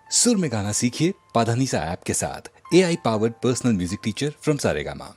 सुर में गाना सीखिए पाधानीसा ऐप के साथ। AI powered personal music teacher from Saregama.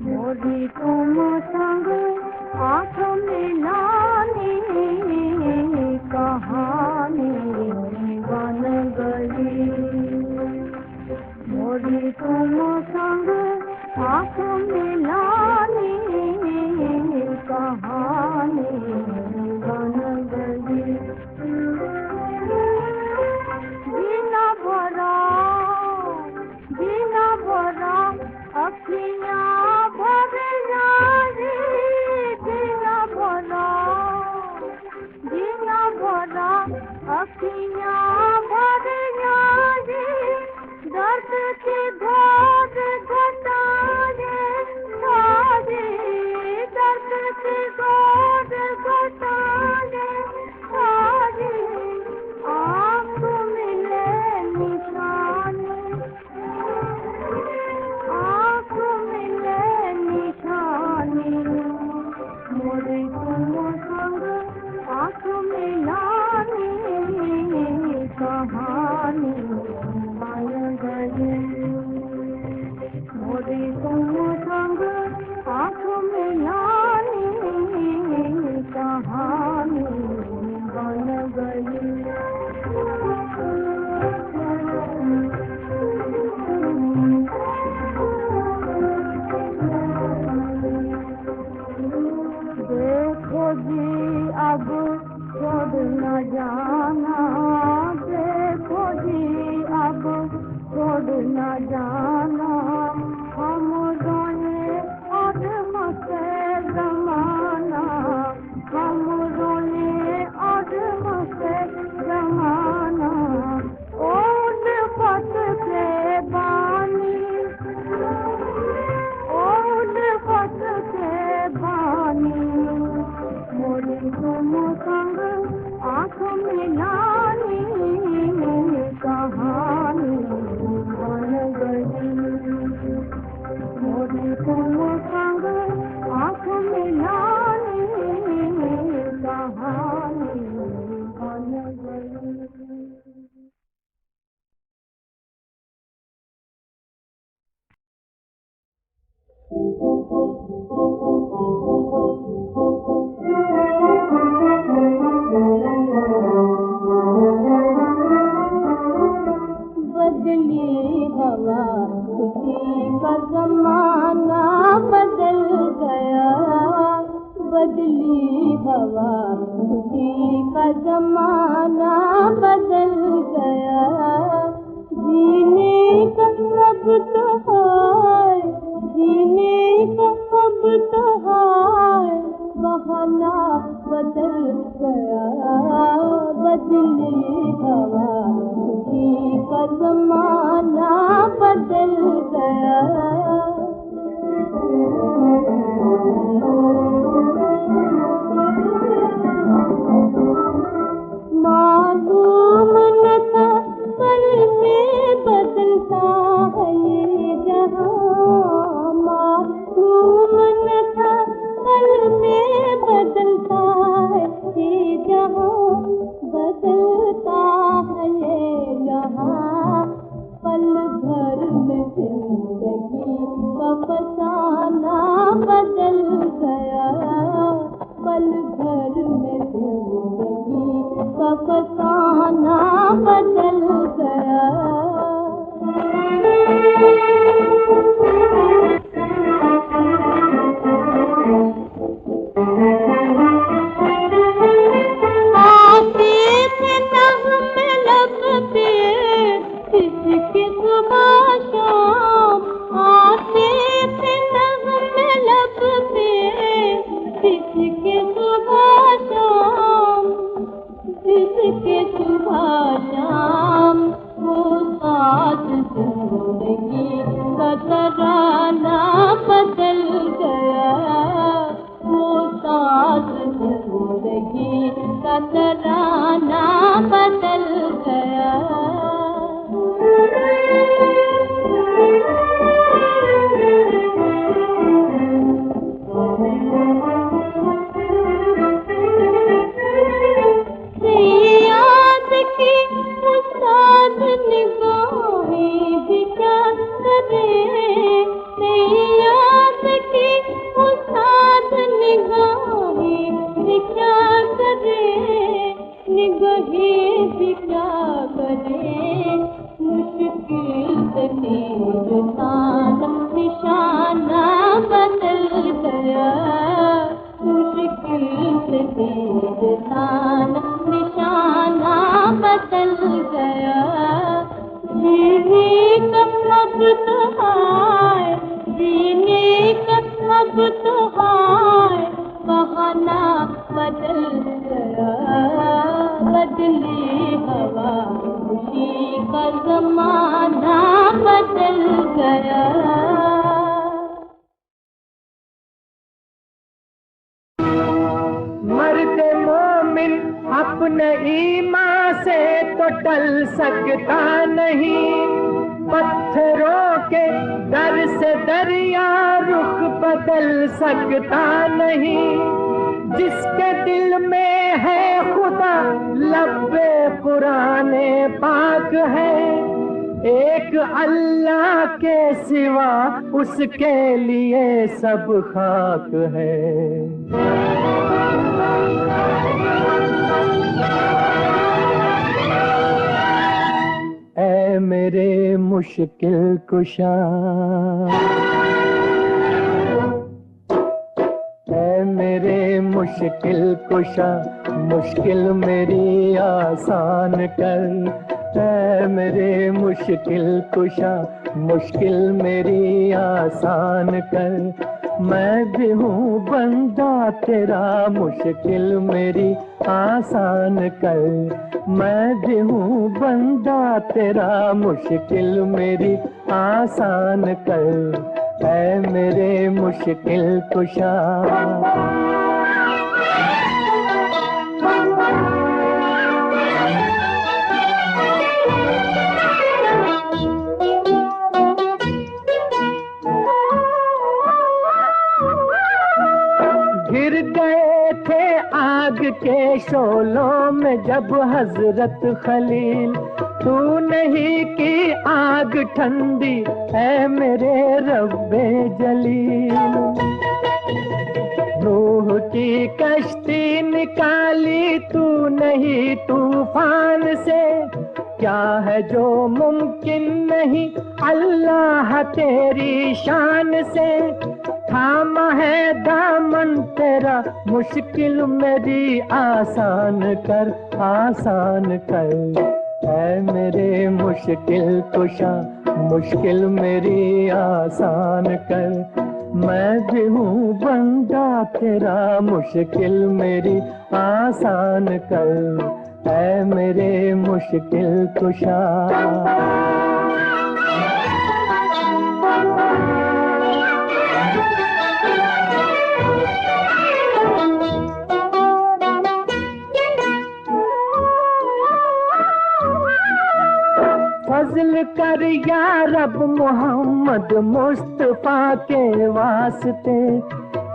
मोरी तुम संग आँख मिलानी कहानी बन गई। मोरी तुम संग आँख मिलानी कहानी बन गई। जीना भरा अखियाँ भर जाए, जीना भरा अखियाँ भर जाए, दर्द के घोट घटाए सारे, दर्द के घोट घटाए सारे। आँख मिले निशानी, आँख मिले निशानी, मोरे तुम संग आँख मिलानी कहानी बन गई। मोरे तुम संग आँख मिलानी कहानी बन गई। देखो जी अब छोड़ न जाना, देखो जी अब छोड़ न जाना, हम रोने और मसे जमाना, हम रोने और मसे जमाना। ओट पट के बानी, ओट पट के बानी, मोरी तुम संग आँख मिलानी कहानी बन गई। मोरी तुम संग आँख मिलानी कहानी बन गई। बदली हवा खुशी का जमाना बदल गया, बदली हवा खुशी का जमाना बदल गया। जीने का अब तो हाय, जीने का अब तो हाय, बहाना बदल गया। बदली हवा खुशी का जमाना बदल गया। मालूम न था पल में बदलता है ये जहां, मालूम न था पल में बदलता है ये जहां, बदलता है ये जहां। पल भर में जिंदगी का फसाना बदल गया। जिसके सुबह शाम, जिसके सुबह शाम वो साथ जिंदगी का तराना बदल गया, वो साथ जिंदगी का तराना बदल गया। याद की उस्ताद निगाहें भी क्या करें, याद की उस्ताद निगाहें भी क्या करें, निगाहें भी क्या करें। मुश्किल से तीर निशाना बदल गया, मुश्किल से तीर निशाना बदल गया। जीने का अब तो हाय, जीने का अब तो हाय, बहाना बदल गया। बदली हवा खुशी का ज़माना बदल गया। मर्द मोमिन अपने ईमान से तो टल सकता नहीं, पत्थरों के दर से दरिया रुख बदल सकता नहीं। जिसके दिल में है खुदा लब्बे पुराने पाक है, एक अल्लाह के सिवा उसके लिए सब खाक है। ऐ मेरे मुश्किल कुशा, ऐ मेरे मुश्किल कुशा, मुश्किल मेरी आसान कर। ऐ मेरे मुश्किल कुशा, मुश्किल मेरी आसान कर। मैं भी हूँ बंदा तेरा, मुश्किल मेरी आसान कर। मैं भी हूँ बंदा तेरा, मुश्किल मेरी आसान कर। ऐ मेरे मुश्किल कुशा। गिर गए थे आग के शोलों में जब हजरत खलील, तू नहीं की आग ठंडी है मेरे रब्बे जलील। नूह की कश्ती निकाली तू नहीं तूफान से, क्या है जो मुमकिन नहीं अल्लाह तेरी शान से। थामा है दामन तेरा, मुश्किल मेरी आसान कर, आसान कर। ऐ मेरे मुश्किल कुशा, मुश्किल मेरी आसान कर। मैं भी हूँ बंदा तेरा, मुश्किल मेरी आसान कर। ऐ मेरे मुश्किल कुशा। फज़ल कर या रब मोहम्मद मुस्तफा के वास्ते,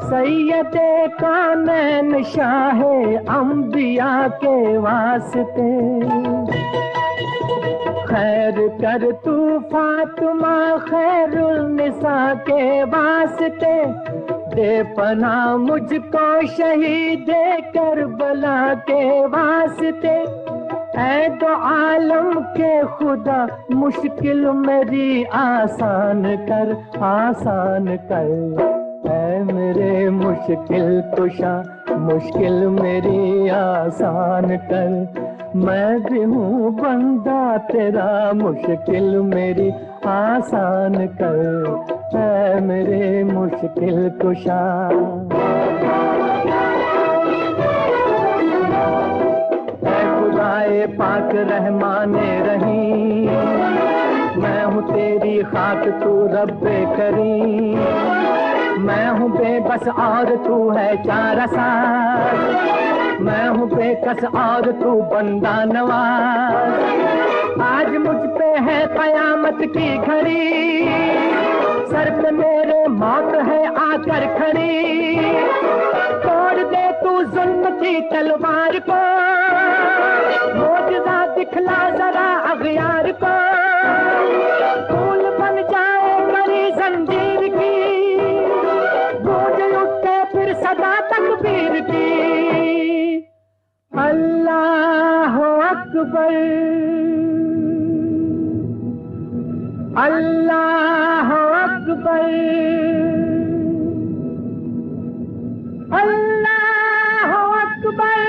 सैयदे कौनैन शाहे अंबिया के वास्ते। खैर कर तू फातिमा खैरुल निसा के वास्ते, दे पना मुझको शहीदे करबला के वास्ते। ऐ दो आलम के खुदा, मुश्किल मेरी आसान कर, आसान कर। ऐ मेरे मुश्किल कुशा, मुश्किल मेरी आसान कर। मैं भी हूँ बंदा तेरा, मुश्किल मेरी आसान कर। ऐ मेरे मुश्किल कुशा। पाक रहमाने रही। मैं हूँ तेरी खाक तू रब्बे करीम, मैं हूँ बेबस और तू है चारा साज, मैं हूँ बेकस और तू बंदा नवाज। आज मुझ पे है कयामत की घड़ी, सर पे मेरे मौत है आकर खड़ी। तोड़ दे तू जुल्म की तलवार को, मोजज़ा दिखला जरा अग़यार को। फूल बन जाए करी जंजीर की, गूंज उठे फिर सदा तकबीर की। अल्लाह अकबर, अल्लाह अकबर, अल्लाह अकबर।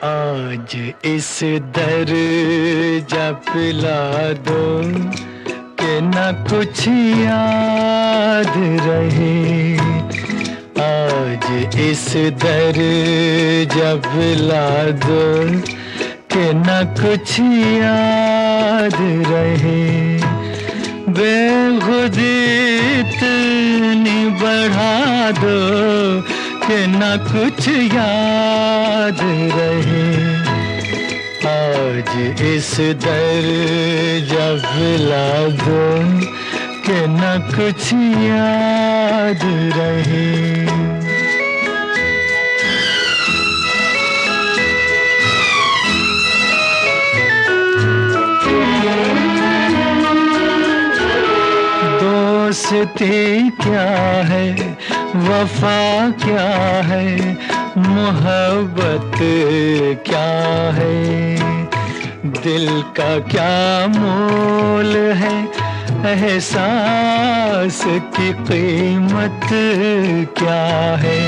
आज इस दर्जा पिला दो कि न कुछ याद रहे। आज इस दर्जा पिला दो कि न कुछ याद रहे। बेखुदी इतनी बढ़ा दो कि न कुछ याद रहे। आज इस दर्जा पिला दो कि न कुछ याद रहे। दोस्ती क्या है, वफा क्या है, मोहब्बत क्या है, दिल का क्या मोल है, एहसास की कीमत क्या है।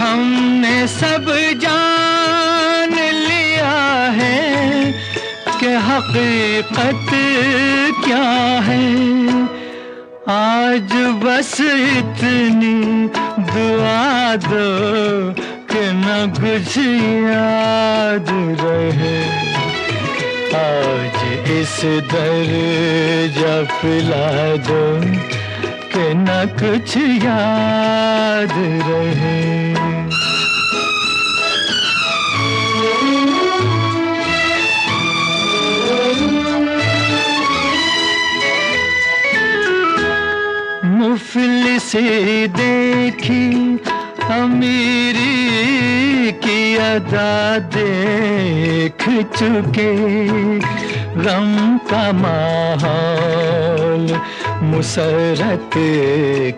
हमने सब जान लिया है कि हकीकत क्या है। आज बस इतनी दुआ दो कि न कुछ याद रहे। आज इस दर्जा पिला दो कि न कुछ याद रहे। मुफलिसी देखी अमीरी की अदा देख चुके, गम का माहौल मुसरत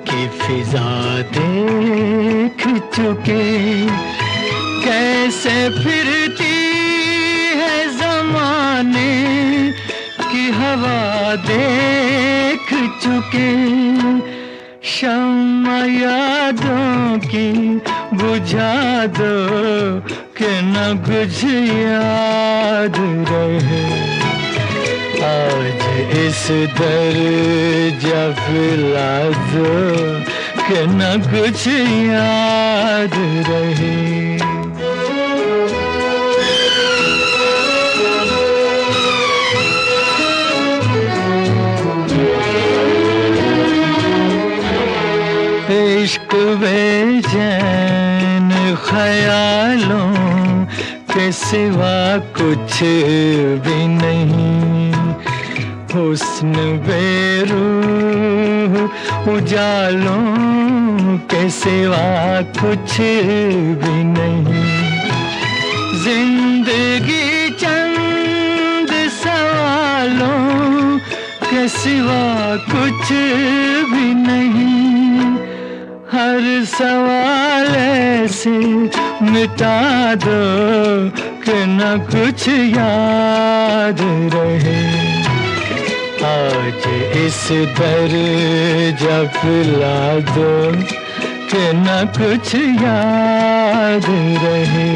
की फिजा देख चुके। कैसे फिरती है जमाने की हवा देख चुके। शम्मा यादों की बुझा दो कि न कुछ याद रहे। आज इस दर्जा पिला दो कि न कुछ याद रहे। इश्क बेचैन ख्यालों के सिवा कुछ भी नहीं। हुस्न बेरूह उजालों के सिवा कुछ भी नहीं। जिंदगी चंद सवालों के सिवा कुछ भी नहीं। हर सवाल ऐसे मिटा दो कि न कुछ याद रहे। आज इस दर जब ला दो कि न कुछ याद रहे।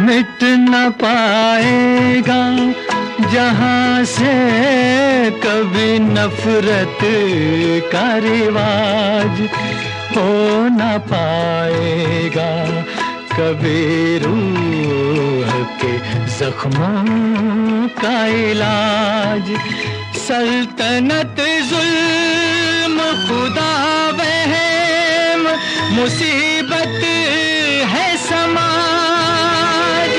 मिट न पाएगा जहां से कभी नफरत का रिवाज, हो न पाएगा कभी रूह के जख्मों का इलाज। सल्तनत जुल्म खुदा वहम मुसीबत है समाज।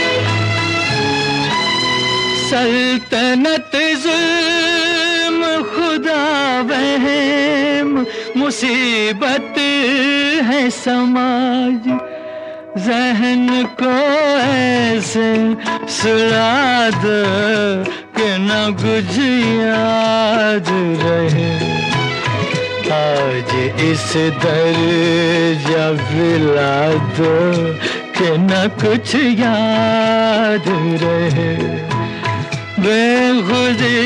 सल्तनत जुल्म खुदा वहम मुसीबत है समाज। जहन को ऐसे सुला दो कि न कुछ याद रहे। आज इस दर जब ला दो कि न कुछ याद रहे। बेखुदी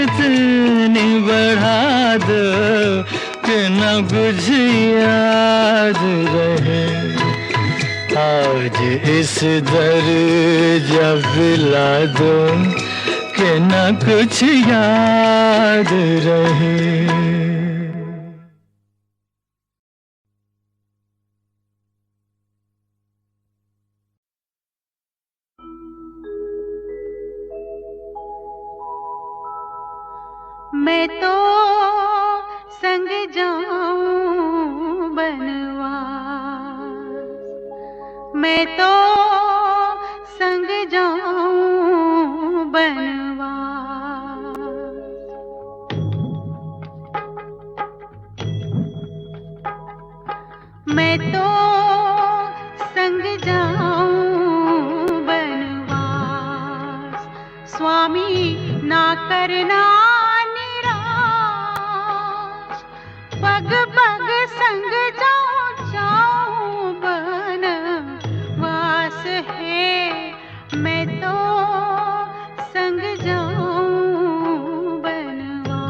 इतनी बढ़ा दो कि न कुछ याद रहे। आज इस दर जब ला दो कि न कुछ याद रहे। मैं तो संग जाऊं बनवास, मैं तो संग जाऊं बनवास। मैं तो संग जाऊं बनवास, स्वामी ना करना पग पग संग जाऊं बनवास है। मैं तो संग जाऊं बनवास।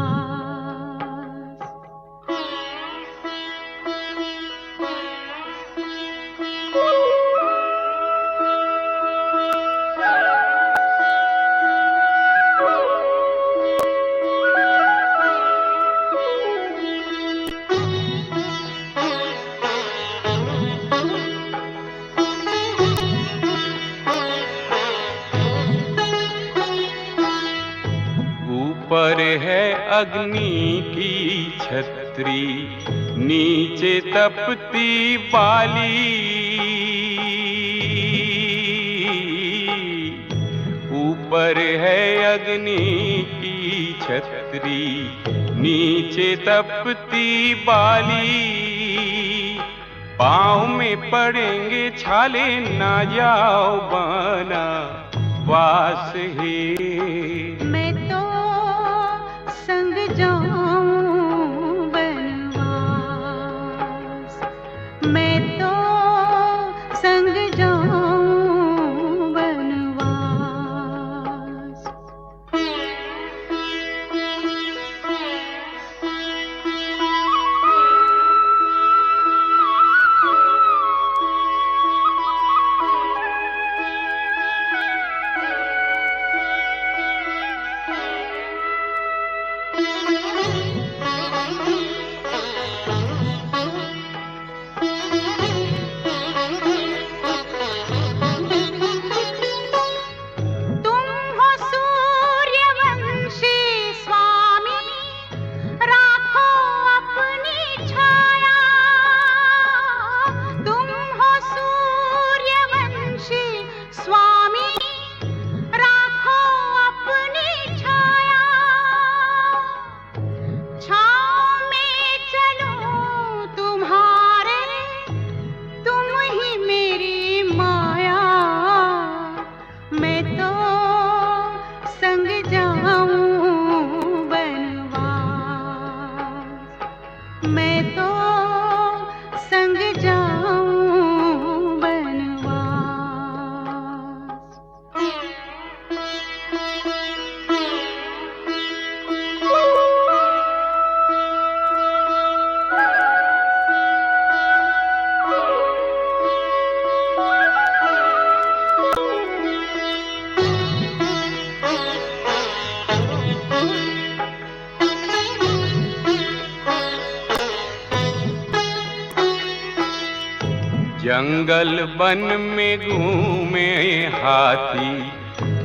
ऊपर है अग्नि की छतरी, नीचे तपती बाली। ऊपर है अग्नि की छतरी, नीचे तपती बाली। पाँव में पड़ेंगे छाले, ना जाओ बना वास है। मैं तो संग जाऊं बनवास, मैं तो संग जाऊं बनवास। संग जाऊं बनवास। जंगल वन में घूमे हाथी,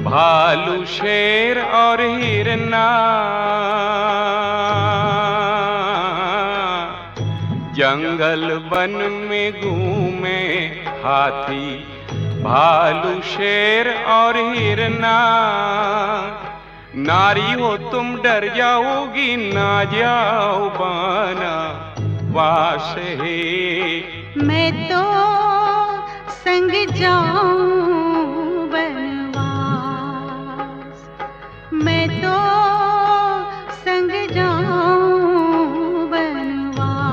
भालू शेर और हिरना। जंगल वन में घूमे हाथी, भालू शेर और हिरना। नारी हो तुम डर जाओगी, ना जाओ बना वास है। मैं तो संग जाऊं बनवास। मैं तो संग जाऊं बनवास।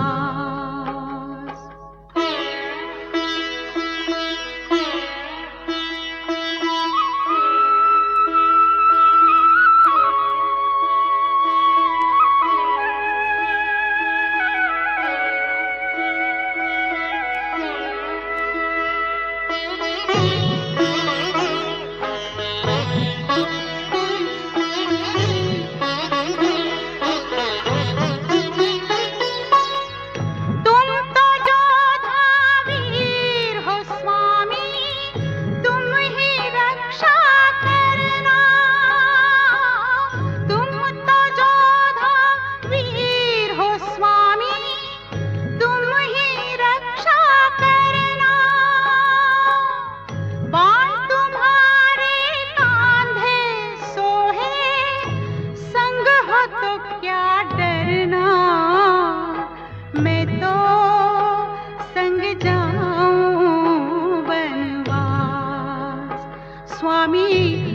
स्वामी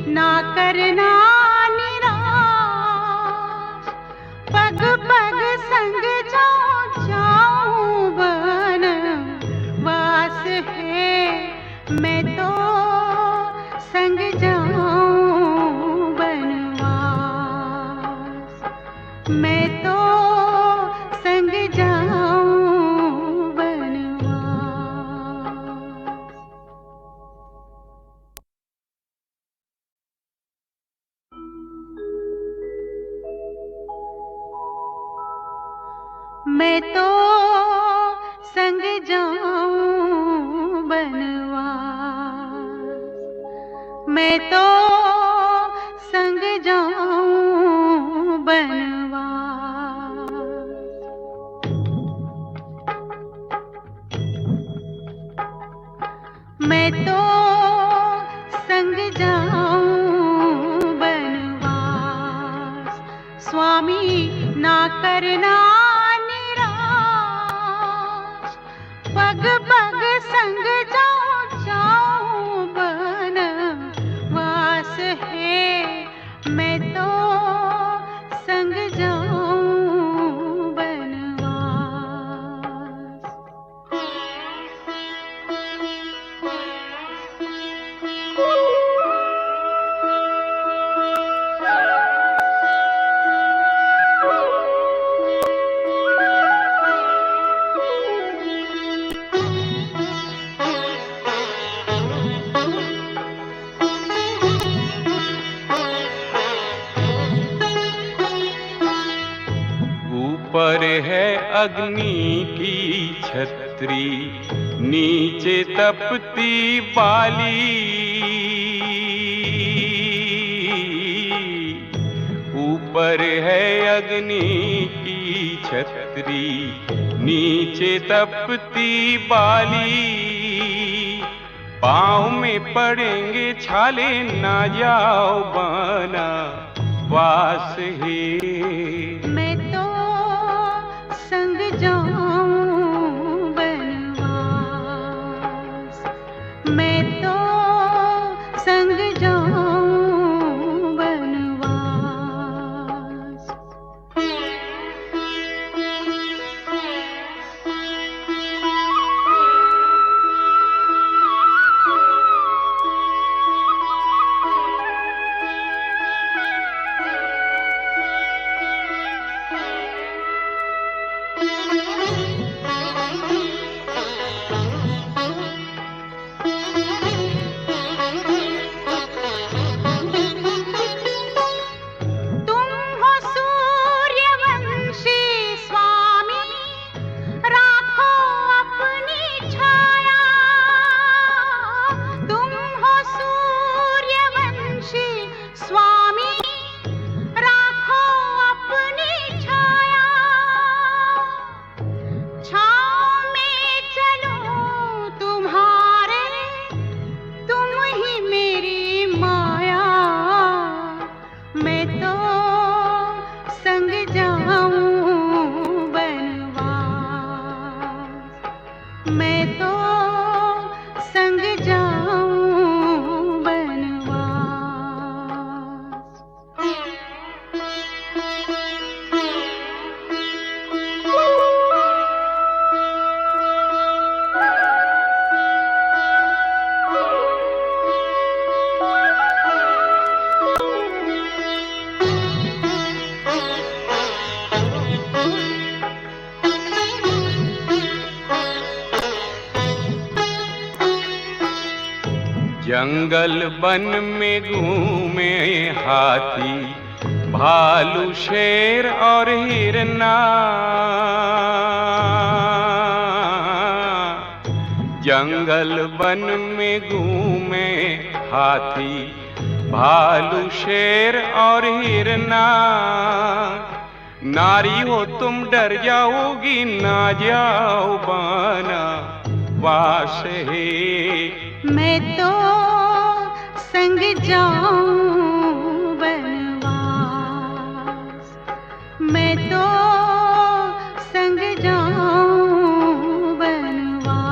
ना करना निराश, पग पग संग जाऊं बनवास है। मैं तो संग जाऊं बनवास। मैं तो संग जाऊं बनवास। मैं तो संग जाऊं बनवास। मैं तो संग जाऊं बनवास। मैं तो संग जाऊं बनवास। स्वामी ना करना पग पग संग जाऊं बनवास है। मैं तो संग जाऊं बनवास। ऊपर है अग्नि की छतरी, नीचे तपती बाली। ऊपर है अग्नि की छतरी, नीचे तपती बाली। पाँव में पड़ेंगे छाले, ना जाओ बना वास है। मैं तो संग जाऊं बनवास। मैं तो संग जाऊं बनवास। जंगल वन में घूमे हाथी, भालू, शेर और हिरना। जंगल वन में घूमे हाथी, भालू, शेर और हिरना। नारी हो तुम डर जाओगी, ना जाओ बाना वास है। मैं तो संग जाऊं बनवास, मैं तो संग जाऊं बनवास।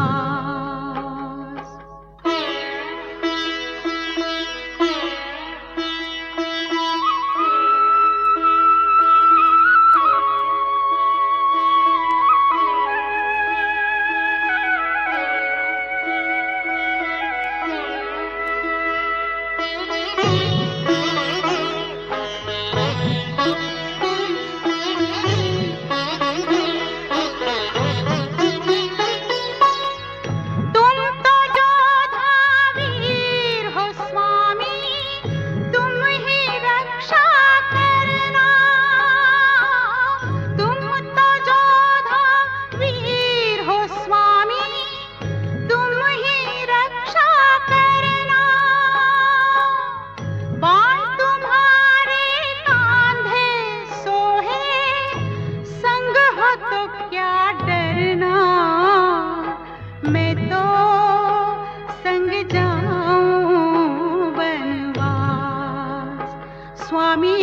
स्वामी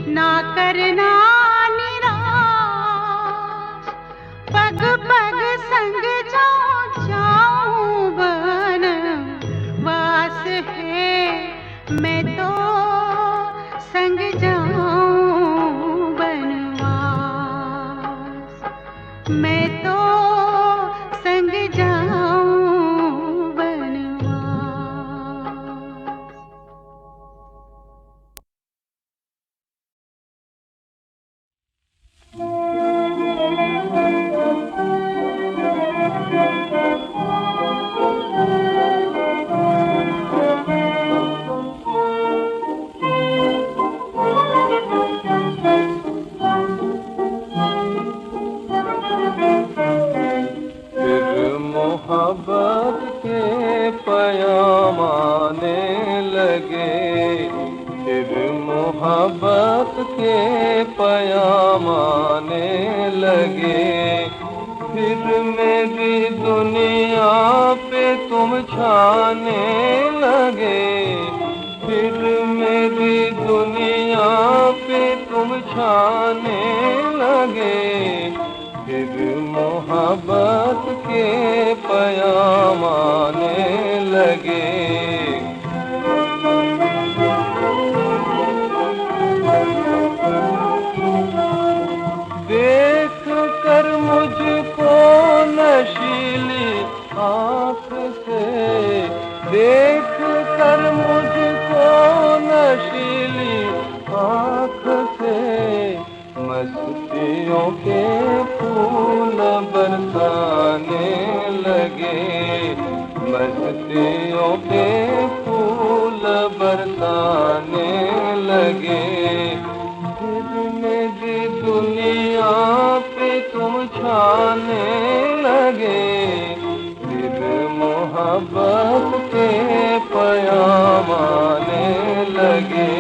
ना करना निराश, पग पग संग जाऊं बनवास है। मैं तो संग जाऊं बनवास, मैं तो संग जाऊं बनवास। मोहब्बत के पैगाम आने लगे, फिर मोहब्बत के पैगाम आने लगे। फिर मेरी दुनिया पे तुम छाने लगे, फिर मेरी दुनिया पे तुम छाने लगे। फिर मोहब्बत के पैगाम आने लगे। देख कर मुझको नशीली आँख से, देख कर मुझको नशीली आँख से, मस्तियों के फूल बरसाने लगे, मस्तियों के फूल बरसाने लगे। फिर मेरी दुनिया पे तुम छाने लगे, फिर मोहब्बत के पैगाम आने लगे।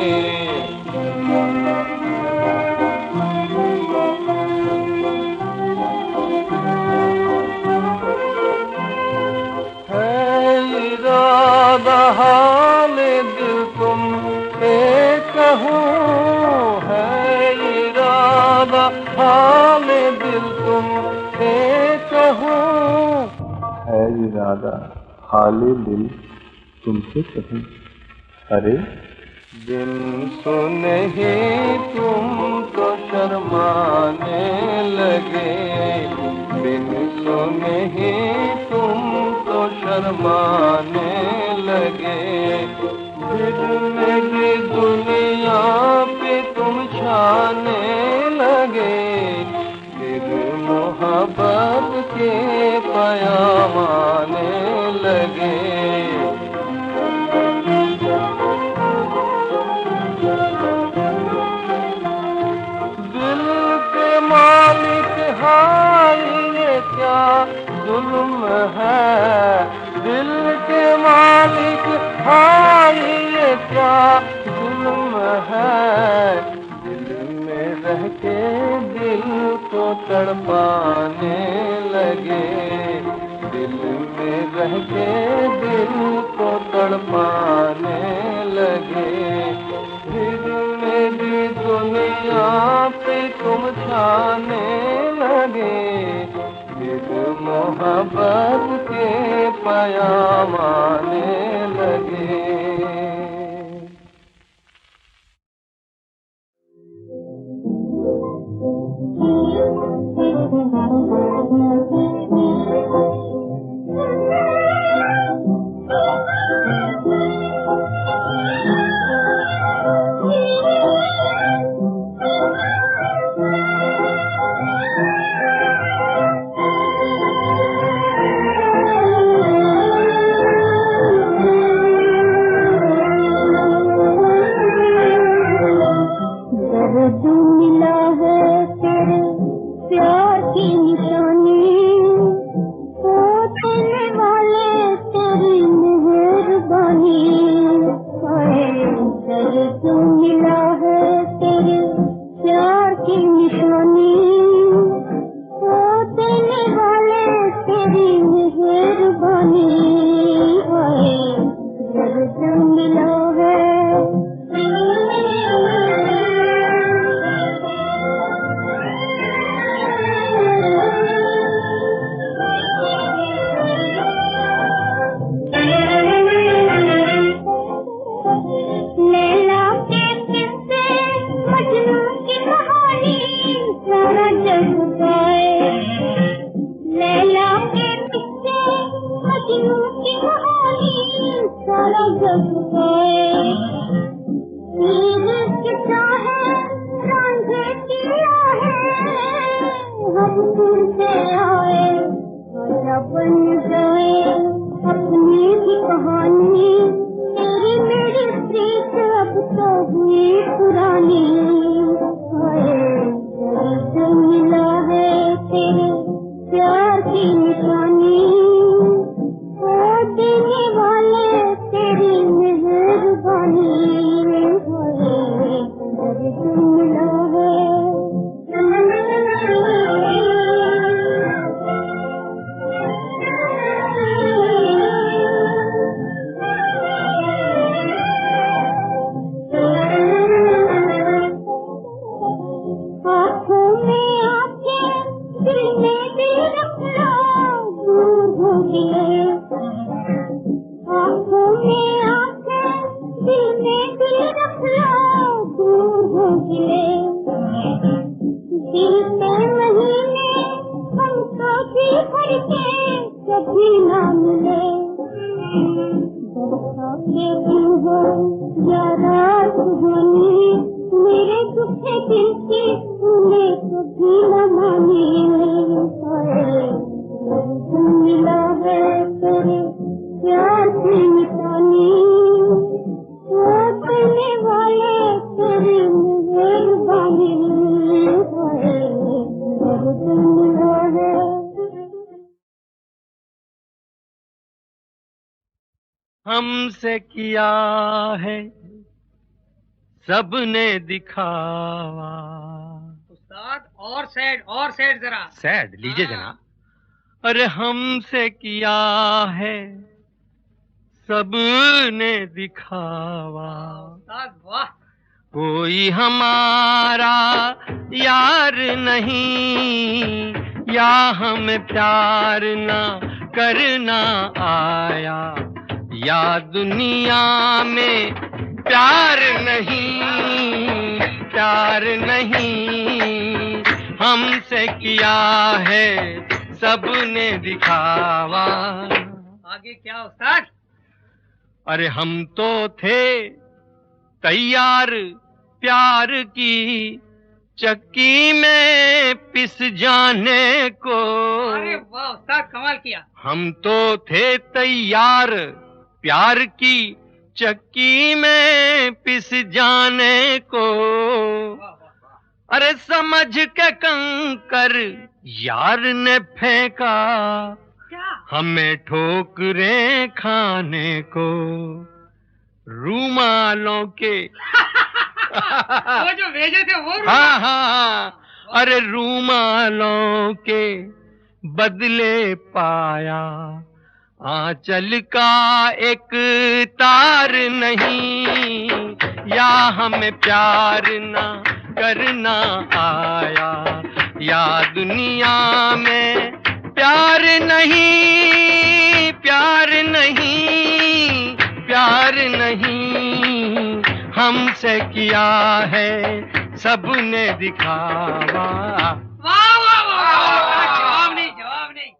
हाल दिल तुम से कहूँ, है इरादा हाल दिल तुम से कहूँ, है इरादा हाल दिल तुमसे कहूँ। अरे बिन सुने ही तुम तो शर्माने लगे, बिन सुने ही तुम तो शर्माने लगे। फिर मेरी दुनिया पे तुम छाने लगे, फिर मोहब्बत के पैगाम आने लगे। क्या जुल्म है, दिल के मालिक हाँ ये क्या जुल्म है। दिल में रह के दिल को तड़पाने लगे, दिल में रह के दिल को तड़पाने लगे। फिर मेरी दुनिया पे तुम छाने लगे, फिर मोहब्बत के पैगाम आने लगे। हमसे किया है सबने दिखावा। उस्ताद और सेड जरा। सैड लीजिए जनाब। अरे हमसे किया है सबने दिखावा। उस्ताद वाह। कोई हमारा यार नहीं, या हमें प्यार ना करना आया, या दुनिया में प्यार नहीं, हमसे किया है सबने दिखावा। आगे क्या उस्ताद? अरे हम तो थे तैयार प्यार की चक्की में पिस जाने को। अरे वाह उस्ताद, कमाल किया। हम तो थे तैयार प्यार की चक्की में पिस जाने को। अरे समझ के कंकर यार ने फेंका क्या? हमें ठोकरें खाने को रूमालों के। वो जो भेजे थे वो हाँ हाँ हाँ, अरे रूमालों के बदले पाया आंचल का एक तार नहीं, या हमें प्यार ना करना आया, या दुनिया में प्यार नहीं, प्यार नहीं, प्यार नहीं हमसे किया है सबने दिखावा। वाह वाह वाह, जवाब नहीं, जवाब नहीं।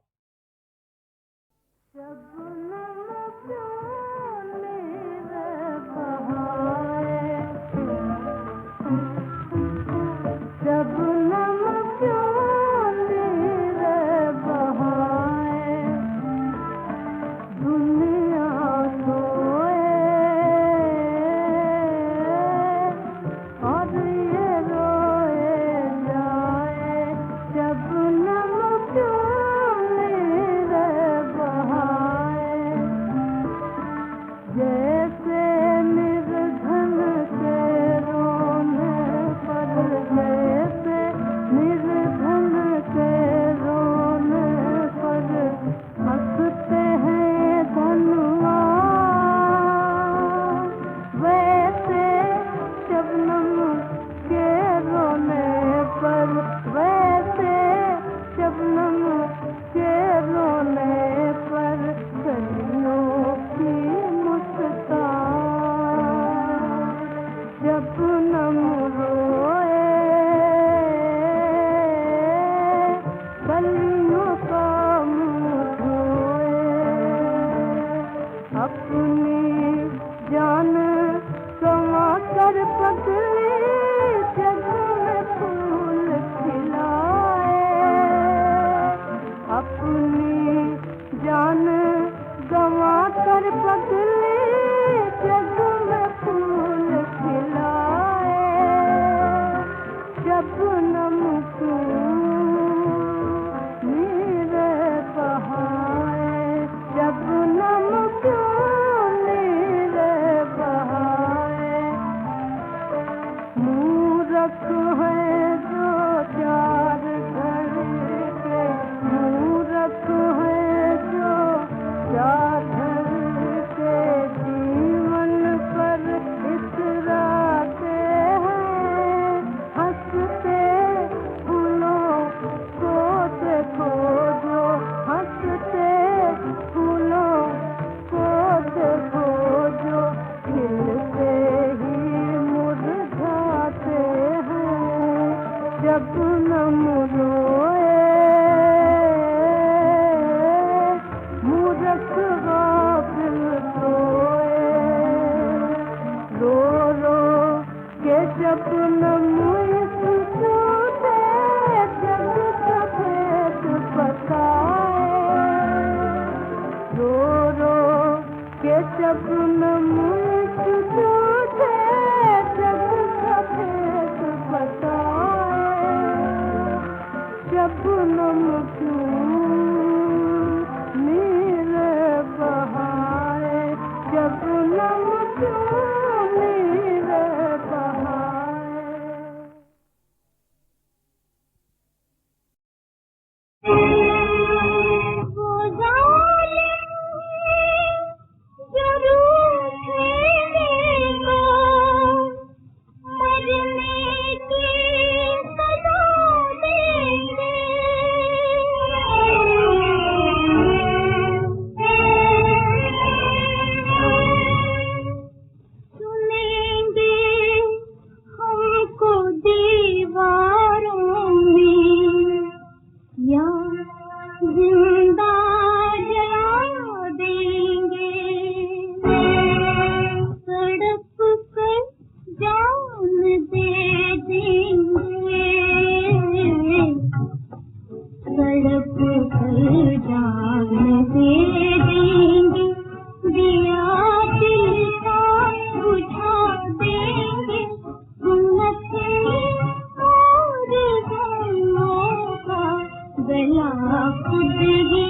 खुद ही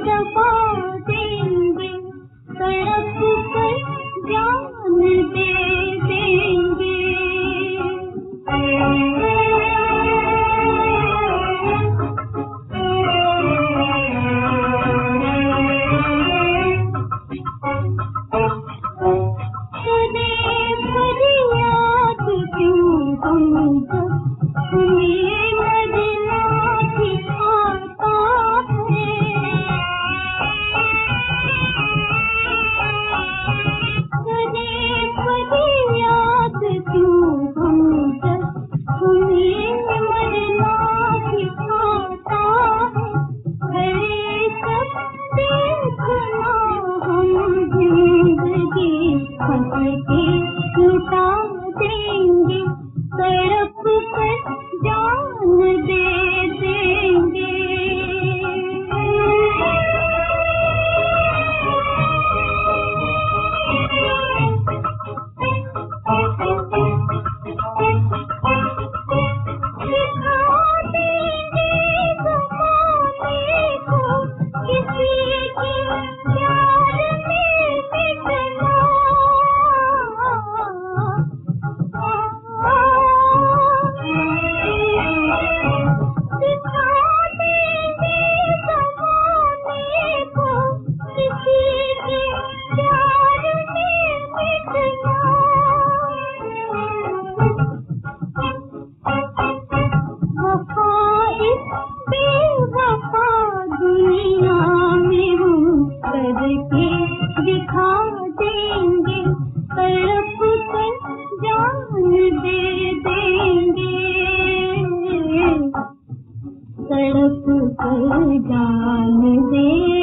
दबा देंगे, सड़क पर जान दे देंगे। दिखा देंगे, तड़प कर जान दे देंगे, तड़प कर जान दे